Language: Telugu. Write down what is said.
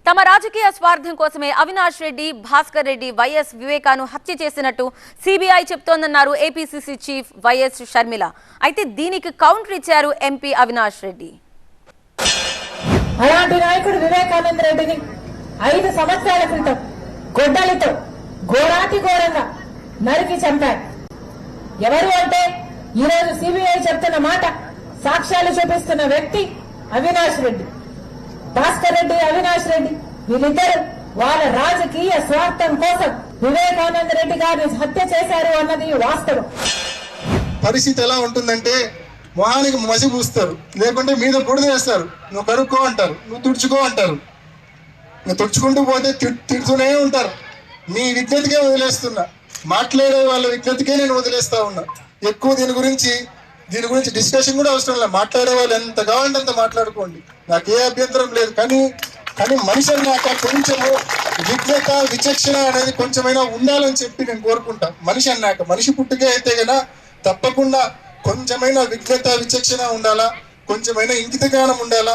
తమ రాజకీయ స్వార్థం కోసమే అవినాష్ రెడ్డి, భాస్కర్ రెడ్డి వైఎస్ వివేకాను హత్య చేసినట్టు సిబిఐ చెప్తోందన్నారు ఏపీసీసీ చీఫ్ వైఎస్ షర్మిల. అయితే దీనికి కౌంటర్ ఇచ్చారు ఎంపీ అవినాష్ రెడ్డి. అలాంటి నాయకుడు వివేకానంద రెడ్డిని 5 సంవత్సరాల క్రితం గొడ్డలితో ఘోరాతి ఘోరంగా నరికి చంపారు. ఎవరు అంటే ఈరోజు సిబిఐ చెప్తున్న మాట, సాక్ష్యాలు చూపిస్తున్న వ్యక్తి అవినాష్ రెడ్డి. భాస్కర్ రెడ్డి, అవినాష్ రెడ్డి వీళ్ళిద్దరు వాళ్ళ రాజకీయ స్వార్థం కోసం వివేకానంద రెడ్డి గారిని హత్య చేశారు అన్నది వాస్తవం. పరిస్థితి ఎలా ఉంటుందంటే మొహానికి మసి పూస్తారు, లేకుంటే మీద బుడిద వేస్తారు. నువ్వు కడుక్కో అంటారు, నువ్వు తుడుచుకో అంటారు. నువ్వు తుడుచుకుంటూ పోతే తిడుతూనే ఉంటారు. నీ విజ్ఞతకే వదిలేస్తున్నా, మాట్లాడే వాళ్ళ విజ్ఞతకే నేను వదిలేస్తా ఉన్నా. ఎక్కువ దీని గురించి డిస్కషన్ కూడా అవసరం లేదు. మాట్లాడే వాళ్ళు ఎంత కావాలంటే అంత మాట్లాడుకోండి, నాకు ఏ అభ్యంతరం లేదు. కానీ మనిషి అన్నాక కొంచెము విజ్ఞత విచక్షణ అనేది కొంచెమైనా ఉండాలని చెప్పి నేను కోరుకుంటా. మనిషి అన్నాక, మనిషి పుట్టుకే అయితే కన్నా తప్పకుండా కొంచెమైనా విజ్ఞత విచక్షణ ఉండాలా, కొంచెమైనా ఇంకిత జ్ఞానం ఉండాలా.